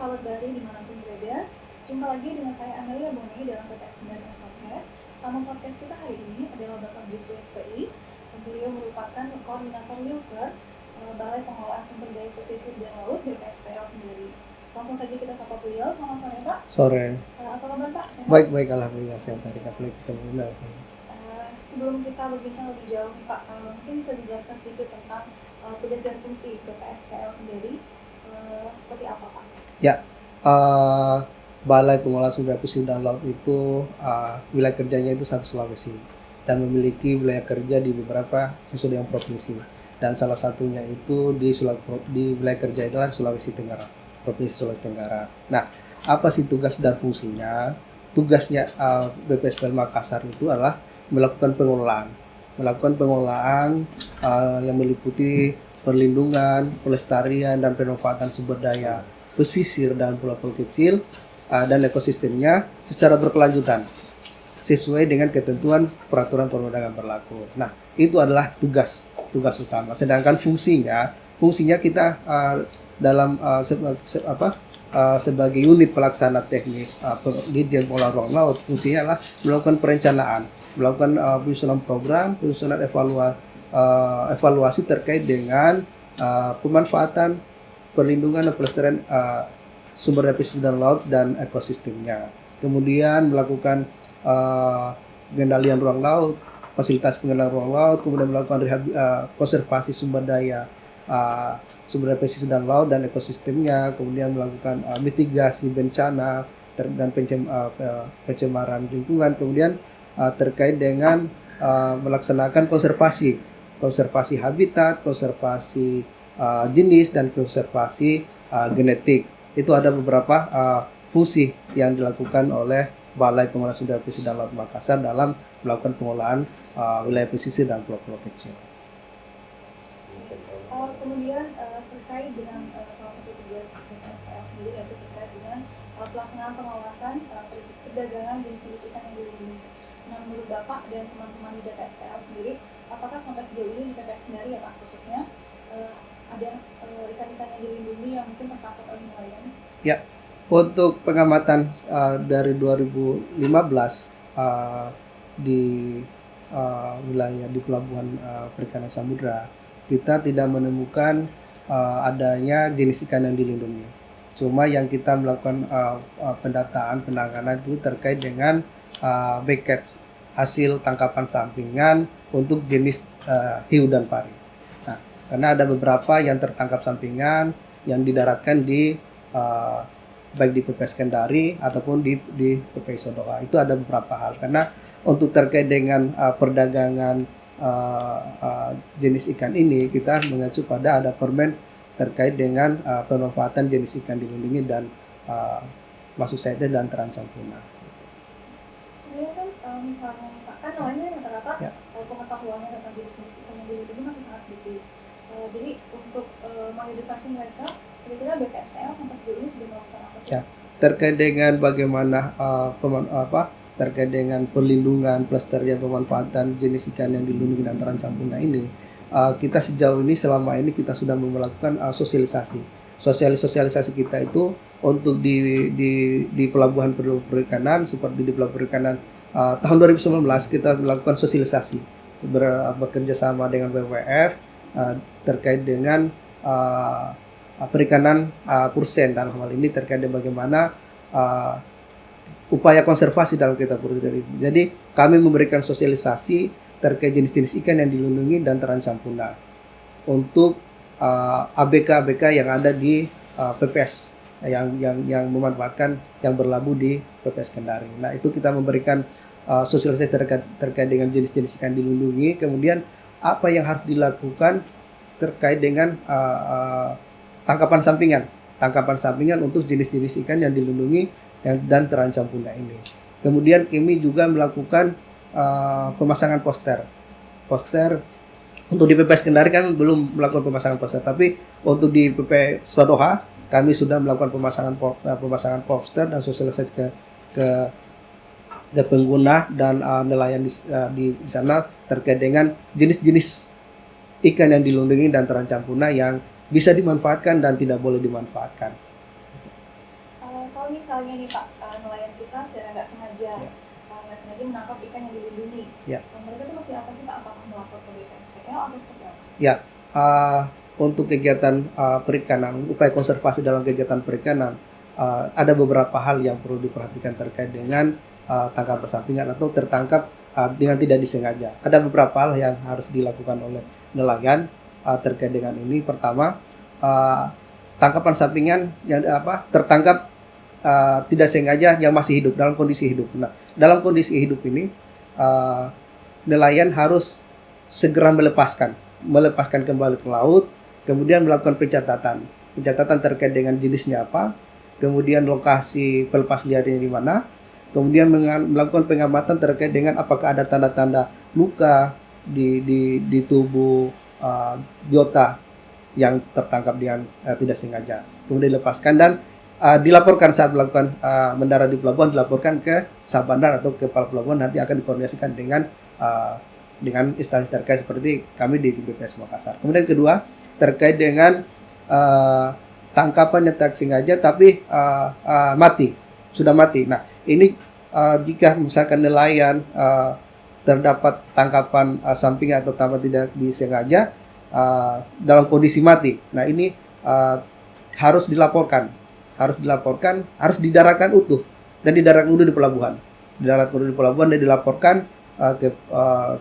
sahabat Bari dimanapun berada. Jumpa lagi dengan saya Amelia Boni dalam PPS Kendari Podcast. Tamu podcast kita hari ini adalah Bapak Gifli SPI. Beliau merupakan koordinator Wilker, Balai Pengelolaan Sumber Daya Pesisir dan Laut BPSPL Kendari. Langsung saja kita sapa beliau. Selamat sore Pak. Sore. Apa kabar Pak? Sehat? Baik, alhamdulillah sehat. Hari ini ketemu. Sebelum kita berbincang lebih jauh nih Pak, mungkin bisa dijelaskan sedikit tentang tugas dan fungsi BPSPL Kendari. Seperti apa Pak? Ya, Balai Pengelolaan Sumber Daya Pesisir dan Laut itu wilayah kerjanya itu satu Sulawesi dan memiliki wilayah kerja di beberapa sesuai dengan provinsi, dan salah satunya itu di wilayah kerja adalah Sulawesi Tenggara, Provinsi Sulawesi Tenggara. Nah, apa sih tugas dan fungsinya? Tugasnya BPSPL Makassar itu adalah melakukan pengelolaan yang meliputi perlindungan, pelestarian, dan pemanfaatan sumber daya pesisir dan pulau-pulau kecil dan ekosistemnya secara berkelanjutan sesuai dengan ketentuan peraturan perundang-undangan berlaku. Nah, itu adalah tugas utama. Sedangkan fungsinya kita dalam sebagai unit pelaksana teknis Dirjen Pengelolaan Ruang Laut, fungsinya adalah melakukan perencanaan, melakukan penyusunan program, penyusunan evaluasi terkait dengan pemanfaatan, perlindungan dan pelestarian sumber daya pesisir dan laut dan ekosistemnya. Kemudian melakukan pengendalian ruang laut, fasilitas pengendalian ruang laut, kemudian melakukan konservasi sumber daya pesisir dan laut dan ekosistemnya, kemudian melakukan mitigasi bencana dan pencemaran lingkungan, kemudian terkait dengan melaksanakan konservasi habitat, konservasi jenis, dan konservasi genetik. Itu ada beberapa fungsi yang dilakukan oleh Balai Pengelolaan Sumber Daya Pesisir dan Laut Makassar dalam melakukan pengelolaan wilayah pesisir dan pulau-pulau kecil. Kemudian terkait dengan salah satu tugas BPSPL sendiri, yaitu terkait dengan pelaksanaan pengawasan perdagangan jenis-jenis ikan yang dilindungi. Nah, menurut Bapak dan teman-teman di BPSPL sendiri, apakah sampai sejauh ini di PPS Kendari ya Pak khususnya ada ikan-ikan yang dilindungi yang mungkin tertangkap oleh nelayan? Ya, untuk pengamatan dari 2015 di wilayah di Pelabuhan Perikanan Samudra, kita tidak menemukan adanya jenis ikan yang dilindungi. Cuma yang kita melakukan pendataan, penanganan itu terkait dengan backcatch, hasil tangkapan sampingan untuk jenis hiu dan pari. Nah, karena ada beberapa yang tertangkap sampingan yang didaratkan di baik di PPS Kendari ataupun di PPI Sodoha. Itu ada beberapa hal, karena untuk terkait dengan perdagangan jenis ikan ini, kita mengacu pada ada permen terkait dengan pemanfaatan jenis ikan dilindungi dan masuk CT dan terancam punah. Kemudian kan misalnya Pak, kan nelayan rata-rata pengetahuannya tentang jenis-jenis ikan yang dilindungi masih sangat sedikit. Jadi untuk mengedukasi mereka, kira-kira BPSPL sampai sejauh ini sudah melakukan apa sih? Terkait dengan bagaimana terkait dengan perlindungan, pelestarian, pemanfaatan jenis ikan yang dilindungi dan terancam punah ini, kita sejauh ini selama ini kita sudah melakukan sosialisasi kita itu untuk di pelabuhan perikanan, seperti di pelabuhan perikanan tahun 2019 kita melakukan sosialisasi bekerja sama dengan WWF terkait dengan perikanan Pursen, dalam hal ini terkait dengan bagaimana upaya konservasi dalam kita Pursen. Jadi kami memberikan sosialisasi terkait jenis-jenis ikan yang dilindungi dan terancam punah untuk ABK yang ada di PPS yang memanfaatkan, yang berlabuh di PPS Kendari. Nah, itu kita memberikan sosialisasi terkait dengan jenis-jenis ikan dilindungi, kemudian apa yang harus dilakukan terkait dengan tangkapan sampingan untuk jenis-jenis ikan yang dilindungi dan terancam punah ini. Kemudian kami juga melakukan pemasangan poster untuk di PPS Kendari kan belum melakukan pemasangan poster, tapi untuk di PP Sodoha kami sudah melakukan pemasangan poster dan sosialisasi ke pengguna dan nelayan di sana terkait dengan jenis-jenis ikan yang dilindungi dan terancam punah yang bisa dimanfaatkan dan tidak boleh dimanfaatkan. Kalau misalnya nih Pak, nelayan kita secara nggak sengaja Ya. menangkap ikan yang dilindungi, Ya. mereka tuh mesti apa sih Pak? Apakah melapor ke BPSPL atau seperti apa? Ya, untuk kegiatan perikanan, upaya konservasi dalam kegiatan perikanan, ada beberapa hal yang perlu diperhatikan terkait dengan tangkapan sampingan atau tertangkap dengan tidak disengaja. Ada beberapa hal yang harus dilakukan oleh nelayan terkait dengan ini. Pertama, tangkapan sampingan yang tertangkap tidak sengaja yang masih hidup dalam kondisi hidup. Nah, dalam kondisi hidup ini nelayan harus segera melepaskan kembali ke laut, kemudian melakukan pencatatan terkait dengan jenisnya apa, kemudian lokasi pelepas liarnya di mana, kemudian melakukan pengamatan terkait dengan apakah ada tanda-tanda luka di tubuh biota yang tertangkap dengan tidak sengaja, kemudian dilepaskan dan dilaporkan saat melakukan mendarat di pelabuhan, dilaporkan ke sah bandar atau kepala pelabuhan, nanti akan dikoordinasikan dengan instansi terkait seperti kami di BPS Makassar. Kemudian kedua, terkait dengan tangkapan yang tak sengaja tapi sudah mati. Nah, ini jika misalkan nelayan terdapat tangkapan sampingan atau tangkapan tidak disengaja dalam kondisi mati. Nah, ini harus dilaporkan, harus didaratkan utuh dan didaratkan utuh di pelabuhan. Dan dilaporkan ke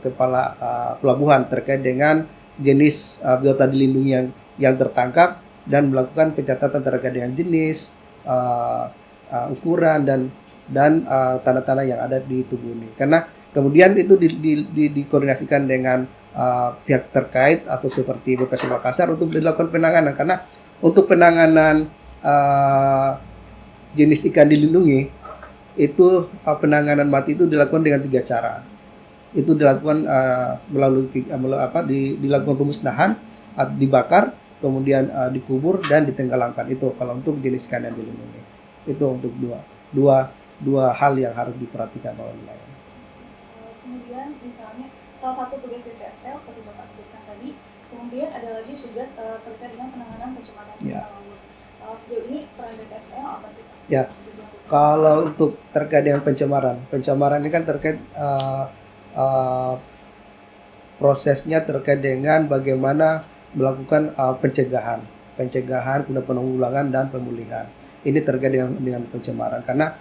kepala pelabuhan terkait dengan jenis biota dilindungi yang tertangkap dan melakukan pencatatan terkait dengan jenis, ukuran dan tanda-tanda yang ada di tubuh ini. Karena kemudian itu dikoordinasikan dengan pihak terkait atau seperti BPS Makassar untuk dilakukan penanganan. Karena untuk penanganan jenis ikan dilindungi itu penanganan mati itu dilakukan dengan 3 cara. Itu dilakukan dilakukan pemusnahan, dibakar, kemudian dikubur dan ditenggelamkan. Itu kalau untuk jenis ikan yang dilindungi. Itu untuk dua hal yang harus diperhatikan oleh nelayan. Kemudian misalnya salah satu tugas BPSPL seperti Bapak sebutkan tadi, kemudian ada lagi tugas terkait dengan penanganan pencemaran laut. Sejauh ini peran BPSPL apa sih Pak? Ya, kalau untuk terkait dengan pencemaran ini kan terkait prosesnya terkait dengan bagaimana melakukan pencegahan, kemudian penanggulangan dan pemulihan. Ini terkait dengan pencemaran karena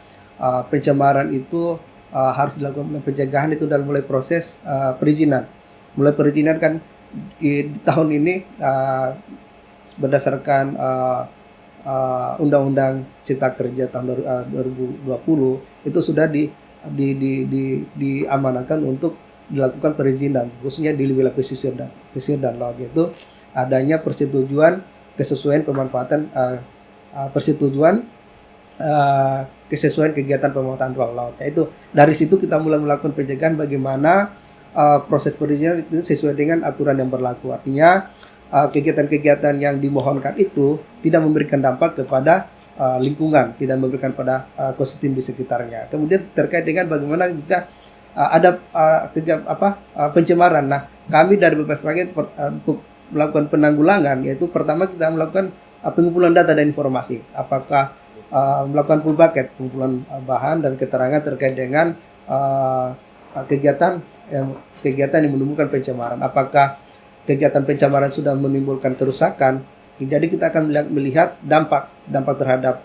pencemaran itu harus dilakukan pencegahan itu dalam mulai proses perizinan. Mulai perizinan kan di tahun ini berdasarkan Undang-Undang Cipta Kerja tahun 2020 itu sudah diamanatkan untuk dilakukan perizinan khususnya di wilayah pesisir dan laut, yaitu adanya persetujuan kesesuaian pemanfaatan kesesuaian kegiatan pemanfaatan ruang laut. Yaitu dari situ kita mulai melakukan pencegahan bagaimana proses perizinan itu sesuai dengan aturan yang berlaku. Artinya kegiatan-kegiatan yang dimohonkan itu tidak memberikan dampak kepada lingkungan, tidak memberikan pada ekosistem di sekitarnya. Kemudian terkait dengan bagaimana jika ada pencemaran. Nah, kami dari BPSPG untuk melakukan penanggulangan, yaitu pertama kita melakukan pengumpulan data dan informasi. Apakah melakukan full bucket, pengumpulan bahan dan keterangan terkait dengan kegiatan yang menimbulkan pencemaran. Apakah kegiatan pencemaran sudah menimbulkan kerusakan? Jadi kita akan melihat dampak terhadap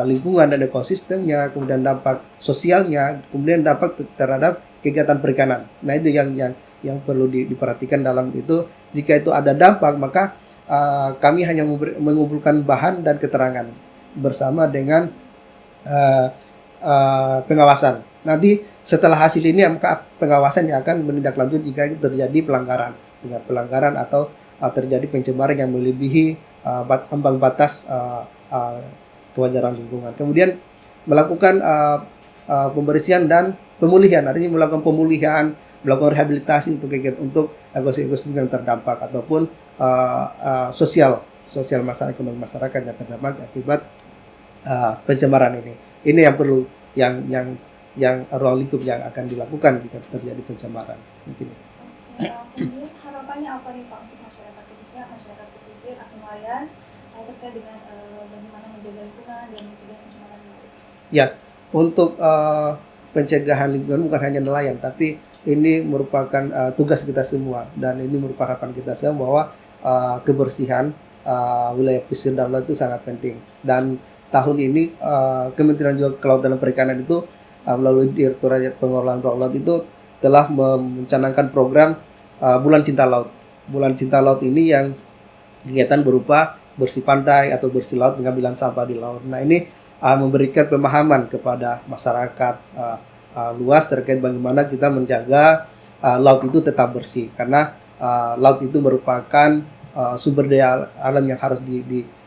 lingkungan dan ekosistemnya, kemudian dampak sosialnya, kemudian dampak terhadap kegiatan perikanan. Nah, itu yang perlu diperhatikan dalam itu. Jika itu ada dampak, maka kami hanya mengumpulkan bahan dan keterangan bersama dengan pengawasan. Nanti setelah hasil ini, maka pengawasan yang akan menindaklanjut jika terjadi pelanggaran atau terjadi pencemaran yang melebihi ambang batas kewajaran lingkungan. Kemudian melakukan pembersihan dan pemulihan, artinya melakukan pemulihan, melakukan rehabilitasi untuk ekosistem yang terdampak ataupun sosial masyarakat, ekonomi masyarakat yang terdampak akibat pencemaran ini. Ini yang perlu yang ruang lingkup yang akan dilakukan jika terjadi pencemaran. Mungkin. Kemudian harapannya apa nih Pak untuk masyarakat, khususnya masyarakat pesisir atau nelayan terkait dengan bagaimana menjaga lingkungan dan mencegah pencemaran laut? Ya, untuk pencegahan lingkungan bukan hanya nelayan, tapi ini merupakan tugas kita semua dan ini merupakan harapan kita semua bahwa kebersihan wilayah pesisir dan laut itu sangat penting. Dan tahun ini Kementerian juga Kelautan dan Perikanan itu melalui Direktorat Pengelolaan Ruang Laut itu telah mencanangkan program Bulan Cinta Laut. Bulan Cinta Laut ini yang kegiatan berupa bersih pantai atau bersih laut, pengambilan sampah di laut. Nah ini memberikan pemahaman kepada masyarakat luas terkait bagaimana kita menjaga laut itu tetap bersih, karena laut itu merupakan sumber daya alam yang harus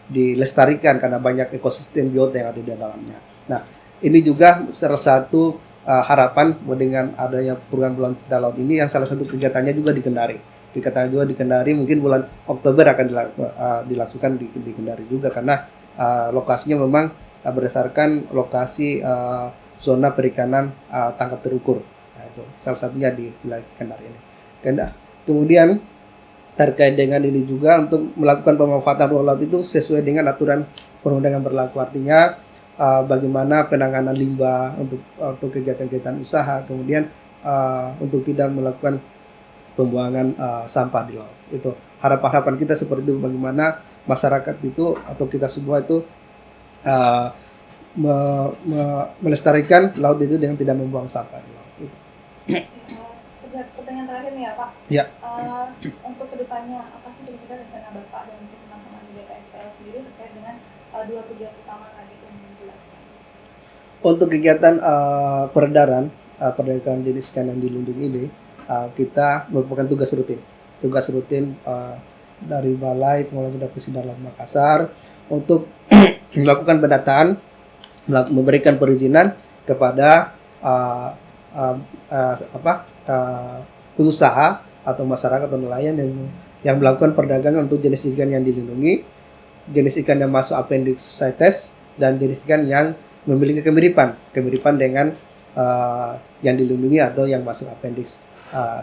dilestarikan karena banyak ekosistem biota yang ada di dalamnya. Nah ini juga salah satu harapan dengan adanya program Bulan Cinta Laut ini, yang salah satu kegiatannya juga di Kendari. Kegiatan juga di Kendari mungkin bulan Oktober akan dilangsungkan di Kendari juga, karena lokasinya memang berdasarkan lokasi zona perikanan tangkap terukur. Nah, itu salah satunya di wilayah Kendari ini. Kemudian terkait dengan ini juga untuk melakukan pemanfaatan ruang laut itu sesuai dengan aturan perundang-undangan berlaku, artinya bagaimana penanganan limbah untuk kegiatan-kegiatan usaha, kemudian untuk tidak melakukan pembuangan sampah di laut. Itu harapan-harapan kita seperti itu, bagaimana masyarakat itu atau kita semua itu melestarikan laut itu dengan tidak membuang sampah di laut. Itu. Pertanyaan terakhir nih ya Pak. Ya. Untuk kedepannya apa sih kira-kira rencana Bapak dan mungkin teman-teman di BPSPL sendiri terkait dengan dua tugas utama tadi yang dijelaskan? Untuk kegiatan perdagangan jenis ikan yang dilindungi ini, kita merupakan tugas rutin dari Balai Pengelolaan Sumber Pesisir dan Laut Makassar untuk melakukan pendataan, memberikan perizinan kepada pengusaha atau masyarakat atau nelayan yang melakukan perdagangan untuk jenis ikan yang dilindungi, jenis ikan yang masuk appendix CITES, dan jenis ikan yang memiliki kemiripan dengan yang dilindungi atau yang masuk appendix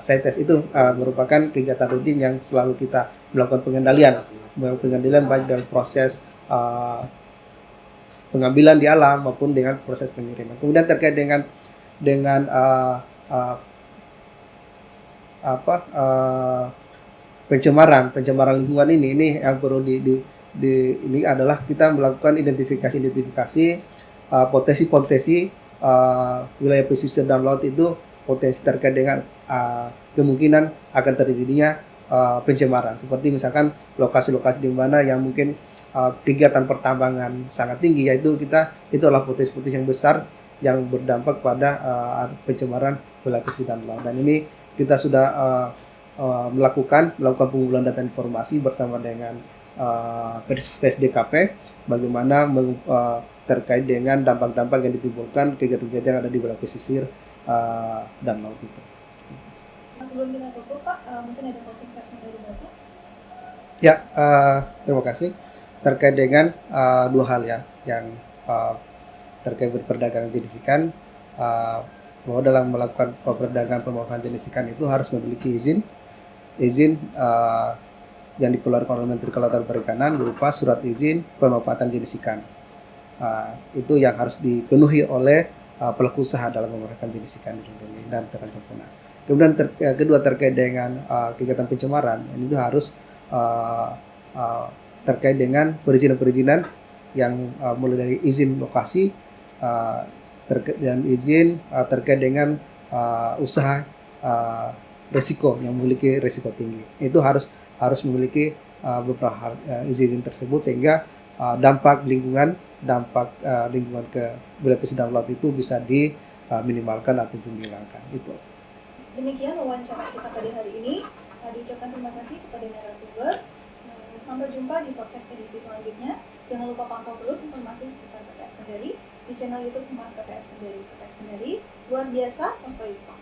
CITES. Itu merupakan kegiatan rutin yang selalu kita melakukan pengendalian baik dalam proses pengambilan di alam maupun dengan proses pengiriman. Kemudian terkait dengan pencemaran lingkungan ini yang perlu ini adalah kita melakukan identifikasi potensi wilayah pesisir dan laut itu, potensi terkait dengan kemungkinan akan terjadinya pencemaran, seperti misalkan lokasi-lokasi di mana yang mungkin kegiatan pertambangan sangat tinggi, yaitu itu adalah potensi-potensi yang besar yang berdampak pada pencemaran wilayah pesisir dan laut. Dan ini kita sudah melakukan pengumpulan data informasi bersama dengan PSDKP, bagaimana terkait dengan dampak-dampak yang ditimbulkan kegiatan-kegiatan yang ada di wilayah pesisir dan laut itu. Sebelum kita tutup Pak, mungkin ada closing statement dari Bapak? Ya, terima kasih. Terkait dengan dua hal ya, yang terkait perdagangan jenis ikan, bahwa dalam melakukan perdagangan pemanfaatan jenis ikan itu harus memiliki izin yang dikeluarkan oleh Menteri Kelautan dan Perikanan berupa surat izin pemanfaatan jenis ikan. Itu yang harus dipenuhi oleh pelaku usaha dalam memanfaatkan jenis ikan dilindungi dan terancam punah. Kemudian kedua terkait dengan kegiatan pencemaran, ini itu harus terkait dengan perizinan yang mulai dari izin lokasi dan izin terkait dengan usaha resiko yang memiliki resiko tinggi. Itu harus memiliki beberapa izin tersebut, sehingga dampak lingkungan ke wilayah pesisir dan laut itu bisa diminimalkan ataupun dihilangkan. Itu. Demikian wawancara kita pada hari ini. Diucapkan terima kasih kepada narasumber. Sampai jumpa di podcast edisi selanjutnya. Jangan lupa pantau terus informasi seputar PPS Kendari di channel YouTube Humas PPS Kendari. PPS Kendari luar biasa, Sosoito.